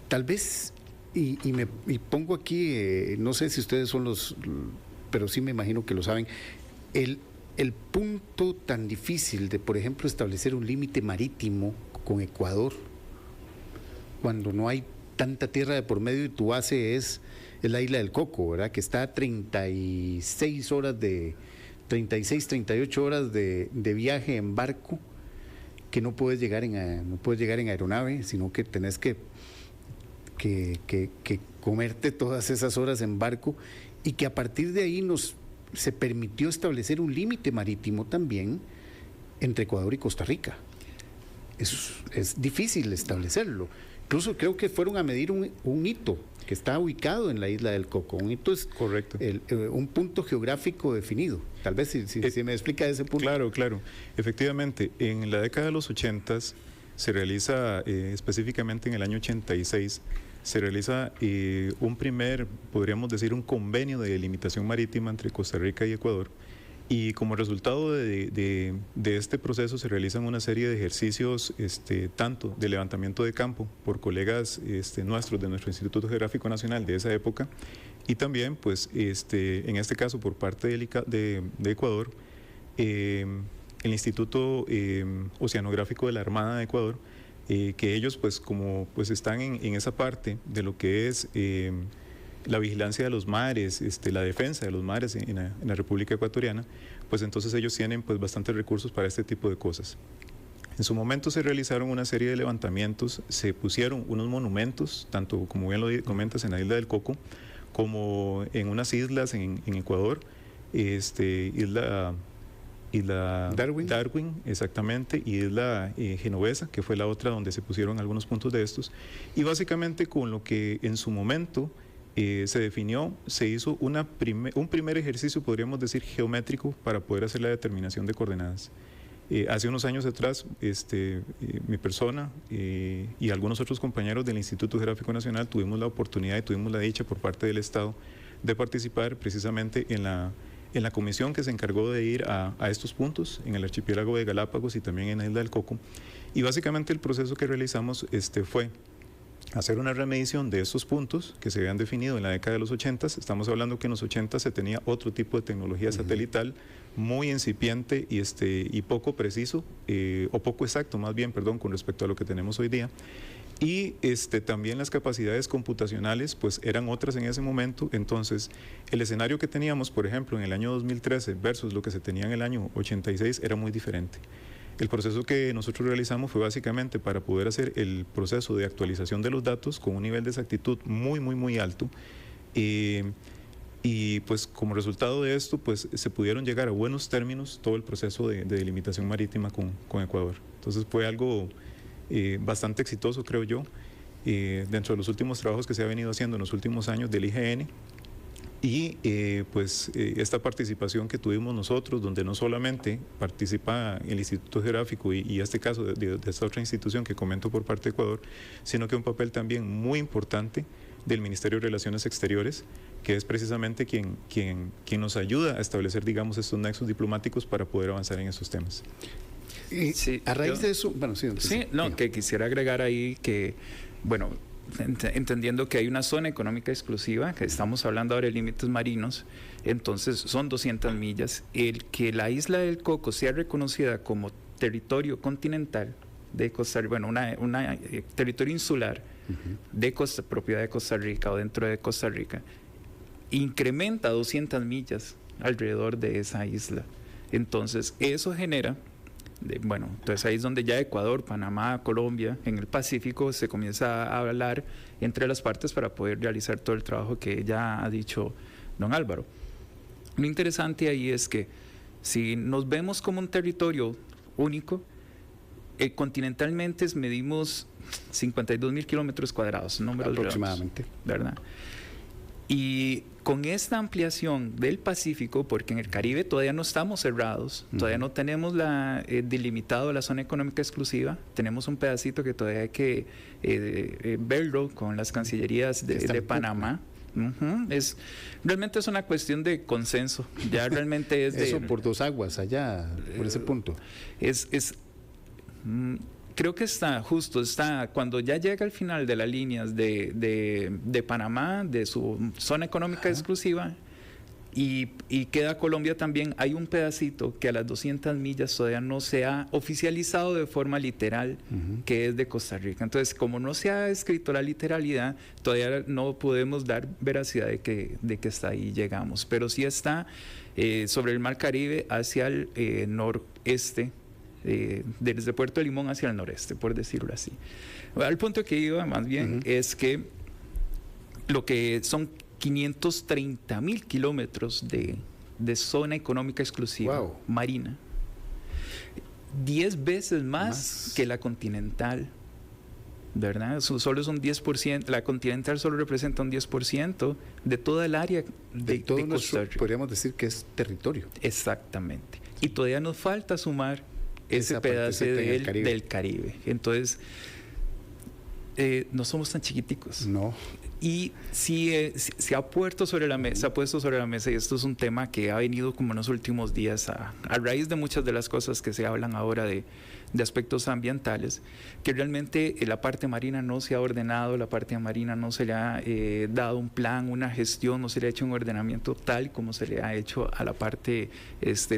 Tal vez, y pongo aquí, no sé si ustedes son pero sí me imagino que lo saben, el punto tan difícil de, por ejemplo, establecer un límite marítimo con Ecuador, cuando no hay tanta tierra de por medio y tu base es la isla del Coco, ¿verdad?, que está a 38 horas de viaje en barco, que no puedes llegar en aeronave, sino que tenés que comerte todas esas horas en barco, y que a partir de ahí se permitió establecer un límite marítimo también entre Ecuador y Costa Rica. Es difícil establecerlo. Incluso creo que fueron a medir un hito que está ubicado en la isla del Coco. Un hito es correcto, un punto geográfico definido. Tal vez si me explica ese punto. Claro. Efectivamente, en la década de los 80 se realiza, específicamente en el año 86, se realiza podríamos decir, un convenio de delimitación marítima entre Costa Rica y Ecuador, y como resultado de este proceso se realizan una serie de ejercicios, tanto de levantamiento de campo por colegas nuestros de nuestro Instituto Geográfico Nacional de esa época, y también, pues, en este caso por parte de Ecuador, el Instituto Oceanográfico de la Armada de Ecuador, que ellos pues como pues están en esa parte de lo que es la vigilancia de los mares, la defensa de los mares en la República Ecuatoriana, pues entonces ellos tienen pues bastantes recursos para este tipo de cosas. En su momento se realizaron una serie de levantamientos, se pusieron unos monumentos, tanto como bien lo comentas en la isla del Coco, como en unas islas en Ecuador, isla Darwin, exactamente, y isla Genovesa, que fue la otra donde se pusieron algunos puntos de estos, y básicamente con lo que en su momento se definió, se hizo un primer ejercicio, podríamos decir, geométrico para poder hacer la determinación de coordenadas. Hace unos años atrás, mi persona y algunos otros compañeros del Instituto Geográfico Nacional tuvimos la oportunidad y tuvimos la dicha por parte del Estado de participar precisamente en la comisión que se encargó de ir a estos puntos, en el archipiélago de Galápagos y también en la isla del Coco, Y básicamente el proceso que realizamos fue hacer una remedición de estos puntos que se habían definido en la década de los 80. Estamos hablando que en los 80 se tenía otro tipo de tecnología satelital muy incipiente y poco preciso, o poco exacto más bien, perdón, con respecto a lo que tenemos hoy día. Y también las capacidades computacionales pues eran otras en ese momento. Entonces el escenario que teníamos, por ejemplo, en el año 2013 versus lo que se tenía en el año 86 era muy diferente. El proceso que nosotros realizamos fue básicamente para poder hacer el proceso de actualización de los datos con un nivel de exactitud muy alto. Y pues como resultado de esto pues se pudieron llegar a buenos términos todo el proceso de delimitación marítima con Ecuador. Entonces fue algo bastante exitoso, creo yo, dentro de los últimos trabajos que se ha venido haciendo en los últimos años del IGN. Y esta participación que tuvimos nosotros, donde no solamente participa el Instituto Geográfico y este caso de esta otra institución que comento por parte de Ecuador, sino que un papel también muy importante del Ministerio de Relaciones Exteriores, que es precisamente quien nos ayuda a establecer, digamos, estos nexos diplomáticos para poder avanzar en esos temas. Sí, a raíz de eso, bueno, que quisiera agregar ahí que, bueno, entendiendo que hay una zona económica exclusiva, que estamos hablando ahora de límites marinos, entonces son 200 millas. El que la isla del Coco sea reconocida como territorio continental de Costa Rica, bueno, una territorio insular de propiedad de Costa Rica o dentro de Costa Rica, incrementa 200 millas alrededor de esa isla. Entonces, eso genera... entonces ahí es donde ya Ecuador, Panamá, Colombia, en el Pacífico se comienza a hablar entre las partes para poder realizar todo el trabajo que ya ha dicho don Álvaro. Lo interesante ahí es que si nos vemos como un territorio único, continentalmente medimos 52.000 kilómetros cuadrados, números aproximadamente, ¿verdad? Y con esta ampliación del Pacífico, porque en el Caribe todavía no estamos cerrados, todavía no tenemos delimitado la zona económica exclusiva, tenemos un pedacito que todavía hay que verlo con las cancillerías de Panamá. Realmente es una cuestión de consenso, ya realmente es eso por dos aguas allá, por ese punto. Creo que está cuando ya llega al final de las líneas de Panamá, de su zona económica exclusiva, y queda Colombia también, hay un pedacito que a las 200 millas todavía no se ha oficializado de forma literal, que es de Costa Rica. Entonces, como no se ha escrito la literalidad, todavía no podemos dar veracidad de que hasta ahí llegamos, pero sí está sobre el Mar Caribe hacia el noreste, desde Puerto Limón hacia el noreste, por decirlo así. Al punto que iba más bien es que lo que son 530.000 kilómetros de zona económica exclusiva marina, 10 veces más que la continental, ¿verdad? Solo es un 10%, la continental solo representa un 10% de toda el área de Costa Rica. Podríamos decir que es territorio. Exactamente. Y todavía nos falta sumar ese pedazo del Caribe. Entonces, no somos tan chiquiticos. No. Y sí, se ha puesto sobre la mesa, y esto es un tema que ha venido como en los últimos días a raíz de muchas de las cosas que se hablan ahora de aspectos ambientales, que realmente la parte marina no se ha ordenado, la parte marina no se le ha dado un plan, una gestión, no se le ha hecho un ordenamiento tal como se le ha hecho a la parte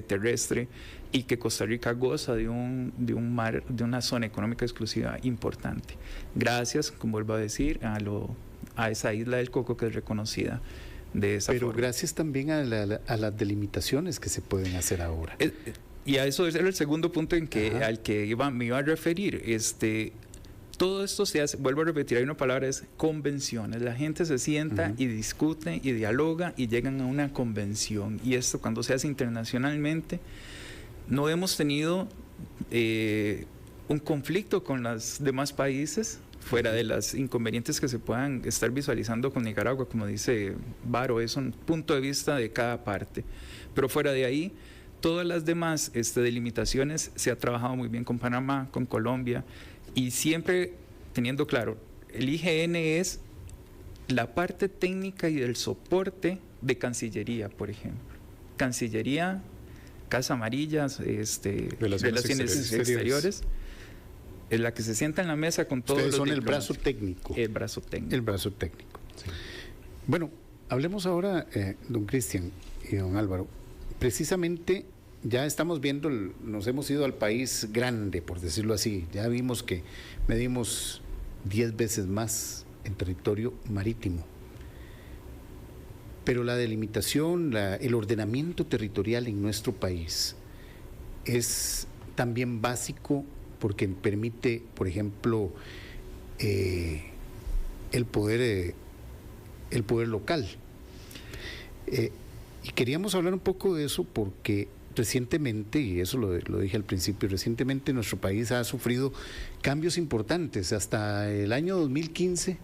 terrestre, y que Costa Rica goza de un mar, de una zona económica exclusiva importante. Gracias, como vuelvo a decir, a esa isla del Coco que es reconocida de esa forma. Pero gracias también a las delimitaciones que se pueden hacer ahora. Y a eso era el segundo punto al que me iba a referir. Todo esto se hace, vuelvo a repetir, hay una palabra, es convenciones. La gente se sienta y discute y dialoga y llegan a una convención. Y esto cuando se hace internacionalmente, no hemos tenido un conflicto con los demás países, fuera de las inconvenientes que se puedan estar visualizando con Nicaragua, como dice Varo, es un punto de vista de cada parte. Pero fuera de ahí, todas las demás delimitaciones se ha trabajado muy bien con Panamá, con Colombia, y siempre teniendo claro, el IGN es la parte técnica y del soporte de Cancillería, por ejemplo. Cancillería, Casa Amarilla, Relaciones Exteriores. es la que se sienta en la mesa con todos Ustedes los son el diplomas. brazo técnico. El brazo técnico. El brazo técnico. Bueno, hablemos ahora, don Cristian y don Álvaro. Precisamente ya estamos viendo, nos hemos ido al país grande, por decirlo así. Ya vimos que medimos 10 veces más en territorio marítimo. Pero la delimitación, el ordenamiento territorial en nuestro país es también básico porque permite, por ejemplo, el poder local. Y queríamos hablar un poco de eso porque recientemente, y eso lo dije al principio, recientemente nuestro país ha sufrido cambios importantes. Hasta el año 2015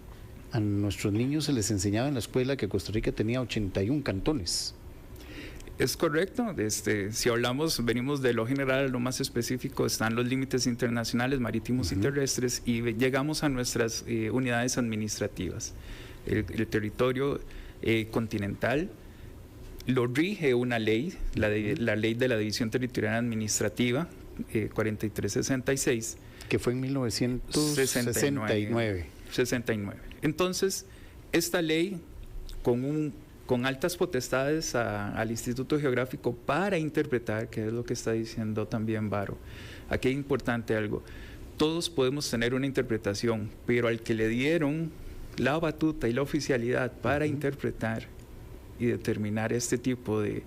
a nuestros niños se les enseñaba en la escuela que Costa Rica tenía 81 cantones. Es correcto. Si hablamos, venimos de lo general a lo más específico, están los límites internacionales, marítimos y terrestres, y llegamos a nuestras unidades administrativas. El territorio continental lo rige una ley, la ley de la División Territorial Administrativa, 4366. Que fue en 1969. 69. Entonces, esta ley, con altas potestades al Instituto Geográfico para interpretar, que es lo que está diciendo también Varo. Aquí es importante algo. Todos podemos tener una interpretación, pero al que le dieron la batuta y la oficialidad para interpretar y determinar este tipo de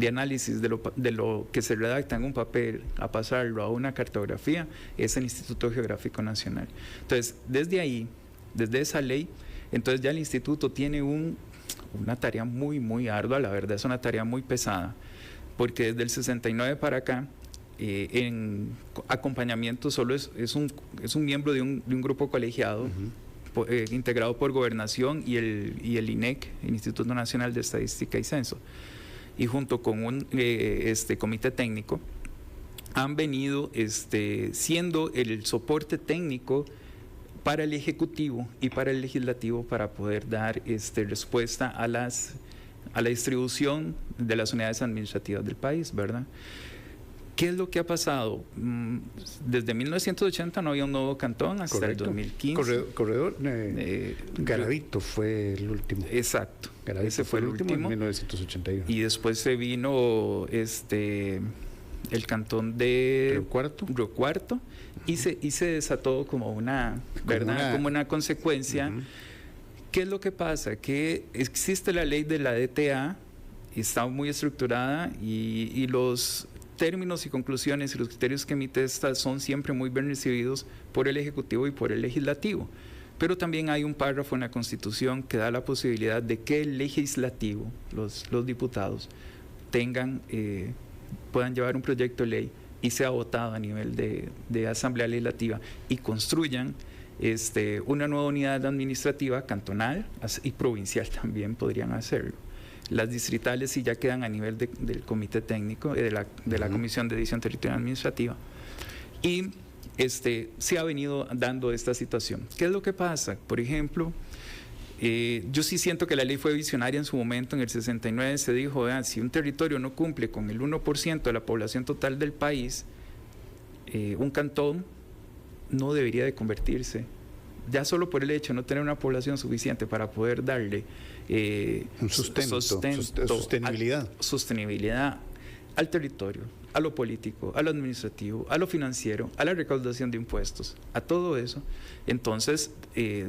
análisis de lo que se redacta en un papel a pasarlo a una cartografía es el Instituto Geográfico Nacional. Entonces, desde ahí, desde esa ley, entonces ya el instituto tiene una tarea muy, muy ardua, la verdad es una tarea muy pesada, porque desde el 69 para acá, en acompañamiento solo es un miembro de un grupo colegiado, integrado por Gobernación y el INEC, el Instituto Nacional de Estadística y Censo, y junto con un comité técnico, han venido siendo el soporte técnico para el Ejecutivo y para el Legislativo para poder dar respuesta a la distribución de las unidades administrativas del país, ¿verdad? ¿Qué es lo que ha pasado? Desde 1980 no había un nuevo cantón hasta Correcto. el 2015. Corredor Garavito fue el último. Exacto. Garavito ese fue el último. En 1981. Y después se vino el cantón de Río Cuarto y se desató como una, ¿verdad? Como una consecuencia. ¿Qué es lo que pasa? Que existe la ley de la DTA, está muy estructurada y los términos y conclusiones y los criterios que emite esta son siempre muy bien recibidos por el Ejecutivo y por el Legislativo. Pero también hay un párrafo en la Constitución que da la posibilidad de que el Legislativo, los diputados, puedan llevar un proyecto de ley y sea votado a nivel de Asamblea Legislativa y construyan una nueva unidad administrativa cantonal y provincial también podrían hacerlo. Las distritales sí ya quedan a nivel del comité técnico, de la Comisión de División Territorial Administrativa. Y se ha venido dando esta situación. ¿Qué es lo que pasa? Por ejemplo, yo sí siento que la ley fue visionaria en su momento. En el 69 se dijo, si un territorio no cumple con el 1% de la población total del país, un cantón no debería de convertirse, ya solo por el hecho de no tener una población suficiente para poder darle un sostenibilidad al territorio, a lo político, a lo administrativo, a lo financiero, a la recaudación de impuestos, a todo eso. Entonces,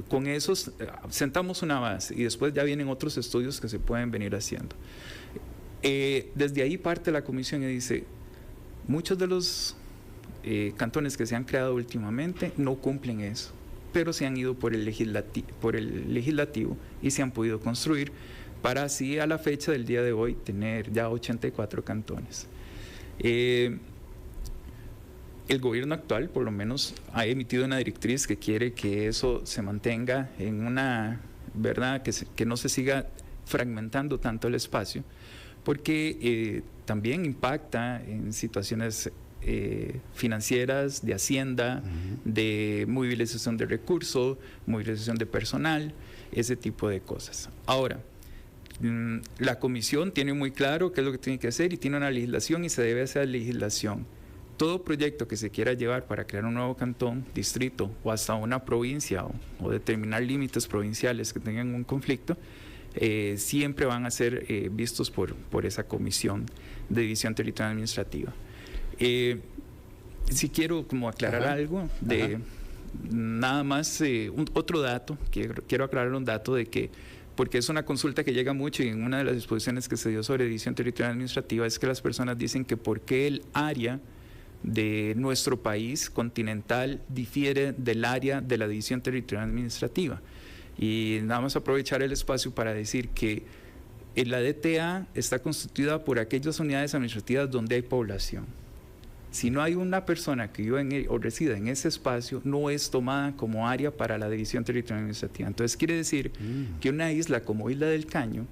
con esos sentamos una base y después ya vienen otros estudios que se pueden venir haciendo. Desde ahí parte la comisión y dice, muchos de los cantones que se han creado últimamente no cumplen eso, pero se han ido por el legislativo y se han podido construir para así a la fecha del día de hoy tener ya 84 cantones. El gobierno actual por lo menos ha emitido una directriz que quiere que eso se mantenga en una, ¿verdad? Que no se siga fragmentando tanto el espacio, porque también impacta en situaciones financieras, de hacienda, de movilización de recursos, movilización de personal, ese tipo de cosas. Ahora, la comisión tiene muy claro qué es lo que tiene que hacer y tiene una legislación y se debe hacer legislación. todo proyecto que se quiera llevar para crear un nuevo cantón, distrito o hasta una provincia o determinar límites provinciales que tengan un conflicto, siempre van a ser vistos por esa comisión de división territorial administrativa. Si quiero como aclarar algo de nada más otro dato, quiero aclarar un dato de que, porque es una consulta que llega mucho y en una de las exposiciones que se dio sobre división territorial administrativa es que las personas dicen que por qué el área de nuestro país continental difiere del área de la división territorial administrativa. Y nada más aprovechar el espacio para decir que la DTA está constituida por aquellas unidades administrativas donde hay población. Si no hay una persona que viva o resida en ese espacio, no es tomada como área para la división territorial administrativa. Entonces quiere decir que una isla como Isla del Caño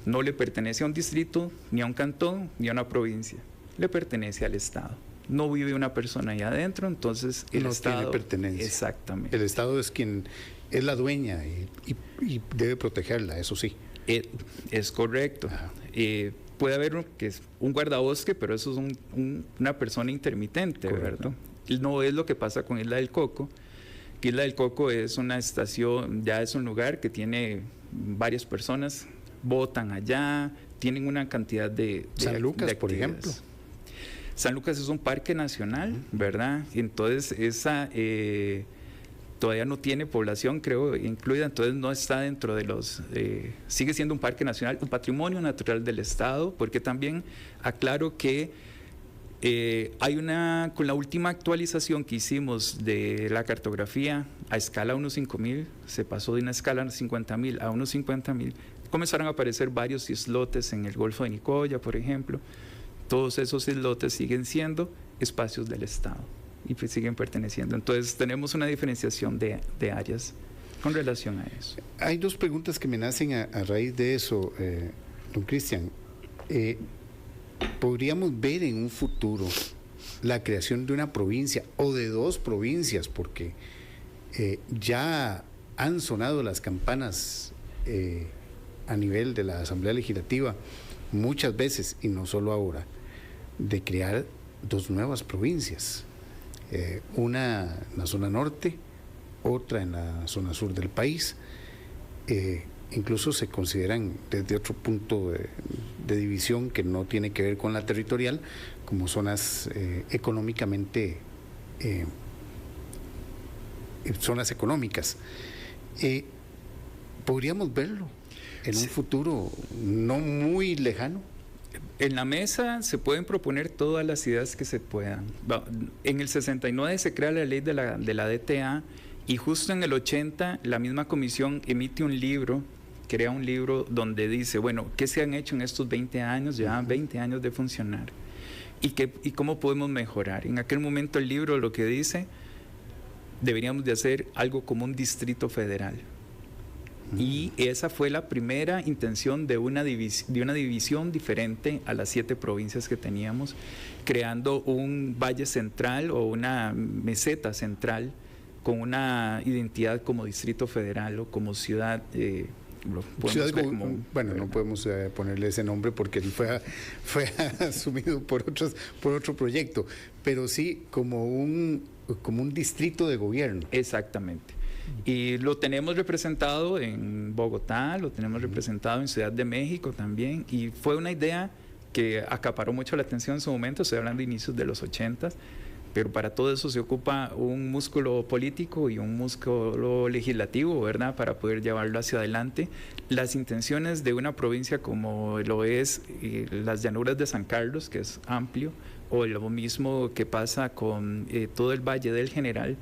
no le pertenece a un distrito, ni a un cantón, ni a una provincia. Le pertenece al Estado. No vive una persona ahí adentro, entonces el no Estado tiene pertenencia. Exactamente. El Estado es quien es la dueña y debe protegerla, eso sí. Es correcto. Puede haber que es un guardabosque, pero eso es una persona intermitente, correcto, ¿verdad? No es lo que pasa con Isla del Coco. Que Isla del Coco es una estación, ya es un lugar que tiene varias personas, votan allá, tienen una cantidad de San Lucas, por ejemplo. San Lucas es un parque nacional, ¿verdad? Entonces esa todavía no tiene población, creo, incluida, entonces no está dentro de los... sigue siendo un parque nacional, un patrimonio natural del Estado, porque también aclaro que con la última actualización que hicimos de la cartografía a escala 1.5000, se pasó de una escala 50.000 a 1.50.000, comenzaron a aparecer varios islotes en el Golfo de Nicoya, por ejemplo. Todos esos islotes siguen siendo espacios del Estado y pues siguen perteneciendo. Entonces tenemos una diferenciación de áreas con relación a eso. Hay dos preguntas que me nacen a raíz de eso, don Cristian. ¿Podríamos ver en un futuro la creación de una provincia o de dos provincias? Porque ya han sonado las campanas a nivel de la Asamblea Legislativa muchas veces, y no solo ahora, de crear dos nuevas provincias, una en la zona norte, otra en la zona sur del país. Incluso se consideran desde otro punto de división que no tiene que ver con la territorial, como zonas económicamente, zonas económicas. ¿Podríamos verlo en un futuro no muy lejano? En la mesa se pueden proponer todas las ideas que se puedan. En el 69 se crea la ley de la DTA y justo en el 80 la misma comisión emite un libro, crea un libro donde dice, bueno, ¿qué se han hecho en estos 20 años? Llevan 20 años de funcionar. ¿Y cómo podemos mejorar? En aquel momento el libro lo que dice, deberíamos de hacer algo como un distrito federal. Y esa fue la primera intención de una división diferente a las 7 provincias que teníamos, creando un valle central o una meseta central con una identidad como distrito federal o como ciudad. Bueno, no podemos ponerle ese nombre porque él fue asumido por otro proyecto, pero sí como un distrito de gobierno. Exactamente. Y lo tenemos representado en Bogotá, lo tenemos representado en Ciudad de México también, y fue una idea que acaparó mucho la atención en su momento, estoy hablando de inicios de los 80, pero para todo eso se ocupa un músculo político y un músculo legislativo, ¿verdad?, para poder llevarlo hacia adelante. Las intenciones de una provincia como lo es las llanuras de San Carlos, que es amplio, o lo mismo que pasa con todo el Valle del General,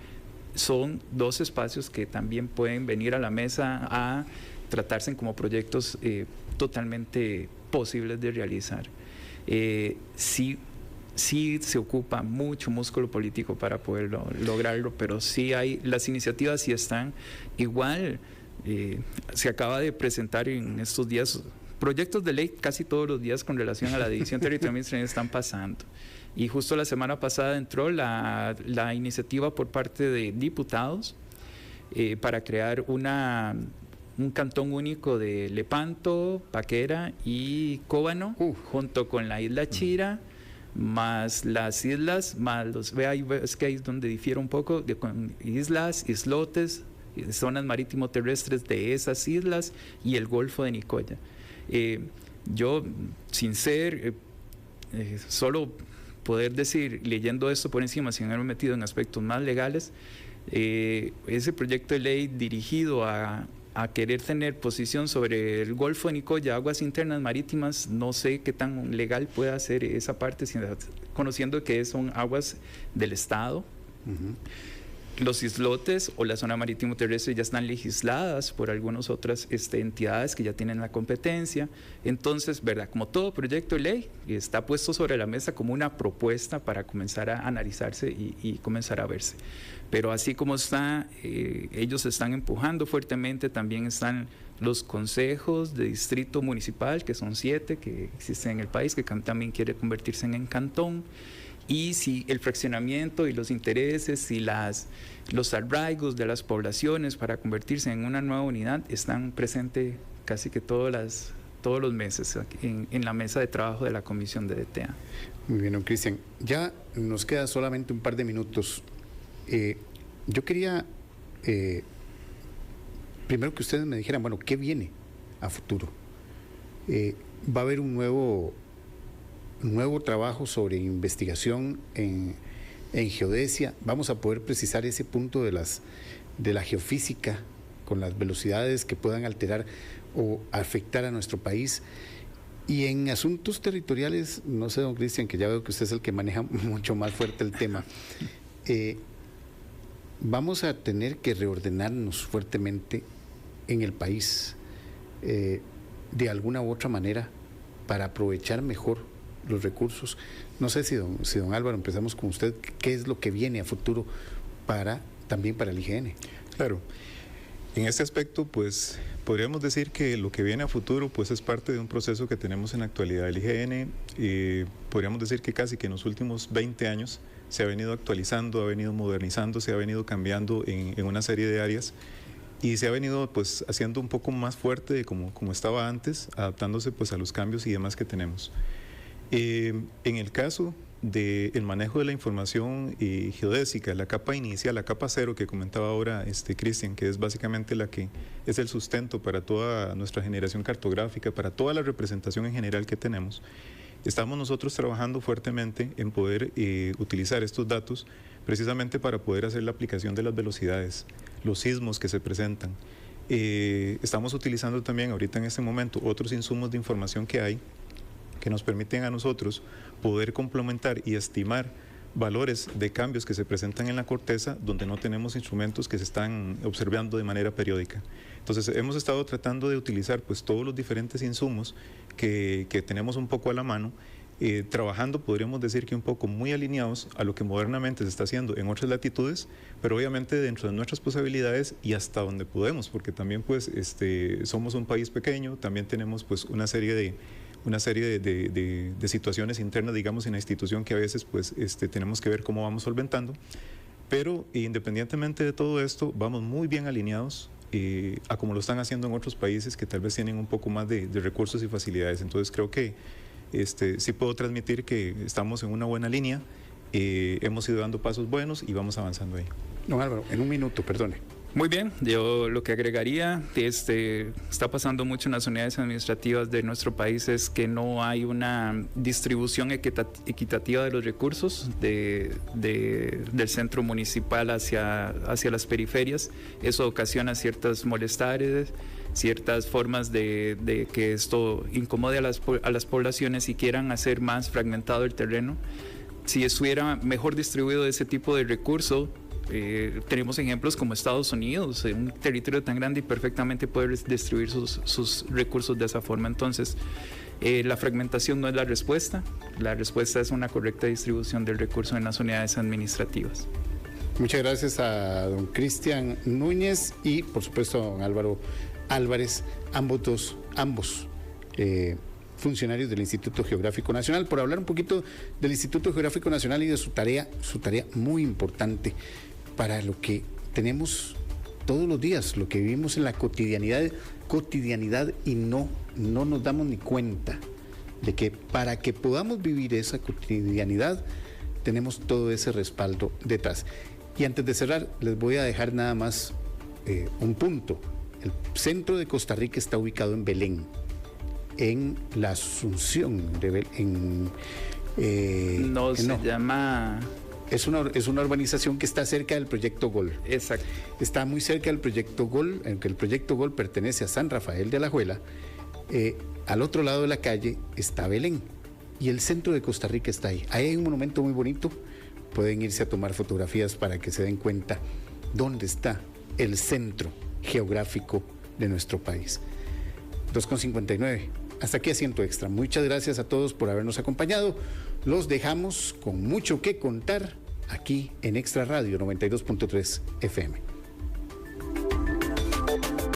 son dos espacios que también pueden venir a la mesa a tratarse como proyectos totalmente posibles de realizar. Sí se ocupa mucho músculo político para poder lograrlo, pero sí hay, las iniciativas sí están. Igual se acaba de presentar en estos días proyectos de ley casi todos los días con relación a la división territorial administrativa están pasando. Y justo la semana pasada entró la iniciativa por parte de diputados para crear un cantón único de Lepanto, Paquera y Cóbano, junto con la isla Chira, más las islas, más es que ahí es donde difiere un poco, con islas, islotes, zonas marítimo terrestres de esas islas y el Golfo de Nicoya. Yo, sin ser, solo poder decir, leyendo esto por encima, sin haberme metido en aspectos más legales, ese proyecto de ley dirigido a querer tener posición sobre el Golfo de Nicoya, aguas internas marítimas, no sé qué tan legal pueda ser esa parte, conociendo que son aguas del Estado. Uh-huh. Los islotes o la zona marítimo terrestre ya están legisladas por algunas otras entidades que ya tienen la competencia. Entonces, ¿verdad? Como todo proyecto de ley, está puesto sobre la mesa como una propuesta para comenzar a analizarse y comenzar a verse. Pero así como está, ellos están empujando fuertemente, también están los consejos de distrito municipal, que son 7 que existen en el país, que también quiere convertirse en cantón. Y si el fraccionamiento y los intereses y los arraigos de las poblaciones para convertirse en una nueva unidad están presentes casi que todos los meses en la mesa de trabajo de la Comisión de DTA. Muy bien, don Cristian. Ya nos queda solamente un par de minutos. Yo quería primero que ustedes me dijeran, bueno, ¿qué viene a futuro? ¿Va a haber un nuevo trabajo sobre investigación en geodesia? ¿Vamos a poder precisar ese punto de la geofísica con las velocidades que puedan alterar o afectar a nuestro país? Y en asuntos territoriales, no sé, don Cristian, que ya veo que usted es el que maneja mucho más fuerte el tema, vamos a tener que reordenarnos fuertemente en el país de alguna u otra manera para aprovechar mejor los recursos. No sé si don Álvaro, empezamos con usted, ¿qué es lo que viene a futuro también para el IGN? Claro, en este aspecto pues podríamos decir que lo que viene a futuro pues es parte de un proceso que tenemos en la actualidad del IGN. Podríamos decir que casi que en los últimos 20 años se ha venido actualizando, ha venido modernizando, se ha venido cambiando en una serie de áreas y se ha venido pues haciendo un poco más fuerte de como estaba antes, adaptándose pues a los cambios y demás que tenemos. En el caso del manejo de la información geodésica, la capa inicial, la capa 0 que comentaba ahora Cristian, que es básicamente la que es el sustento para toda nuestra generación cartográfica, para toda la representación en general que tenemos, estamos nosotros trabajando fuertemente en poder utilizar estos datos precisamente para poder hacer la aplicación de las velocidades, los sismos que se presentan. Estamos utilizando también ahorita en este momento otros insumos de información que hay que nos permiten a nosotros poder complementar y estimar valores de cambios que se presentan en la corteza donde no tenemos instrumentos que se están observando de manera periódica. Entonces hemos estado tratando de utilizar pues todos los diferentes insumos que tenemos un poco a la mano, trabajando, podríamos decir que un poco muy alineados a lo que modernamente se está haciendo en otras latitudes, pero obviamente dentro de nuestras posibilidades y hasta donde podemos, porque también pues somos un país pequeño, también tenemos pues una serie de situaciones internas, digamos, en la institución que a veces pues tenemos que ver cómo vamos solventando, pero independientemente de todo esto, vamos muy bien alineados a como lo están haciendo en otros países que tal vez tienen un poco más de recursos y facilidades. Entonces creo que sí puedo transmitir que estamos en una buena línea, hemos ido dando pasos buenos y vamos avanzando ahí. Don Álvaro, en un minuto, perdone. Muy bien, yo lo que agregaría, está pasando mucho en las unidades administrativas de nuestro país, es que no hay una distribución equitativa de los recursos del centro municipal hacia las periferias. Eso ocasiona ciertas molestares, ciertas formas de que esto incomode a las poblaciones y quieran hacer más fragmentado el terreno. Si estuviera mejor distribuido ese tipo de recurso, tenemos ejemplos como Estados Unidos, un territorio tan grande y perfectamente puede distribuir sus recursos de esa forma. Entonces, la fragmentación no es la respuesta es una correcta distribución del recurso en las unidades administrativas. Muchas gracias a don Cristian Núñez y por supuesto a don Álvaro Álvarez, ambos funcionarios del Instituto Geográfico Nacional, por hablar un poquito del Instituto Geográfico Nacional y de su tarea muy importante para lo que tenemos todos los días, lo que vivimos en la cotidianidad y no nos damos ni cuenta de que para que podamos vivir esa cotidianidad, tenemos todo ese respaldo detrás. Y antes de cerrar, les voy a dejar nada más un punto. El centro de Costa Rica está ubicado en Belén, en la Asunción de Belén. Llama... Es una urbanización que está cerca del Proyecto Gol. Exacto. Está muy cerca del Proyecto Gol, aunque el Proyecto Gol pertenece a San Rafael de Alajuela. Al otro lado de la calle está Belén y el centro de Costa Rica está ahí. Ahí hay un monumento muy bonito. Pueden irse a tomar fotografías para que se den cuenta dónde está el centro geográfico de nuestro país. 2:59. Hasta aquí Asiento Extra. Muchas gracias a todos por habernos acompañado. Los dejamos con mucho que contar aquí en Extra Radio 92.3 FM.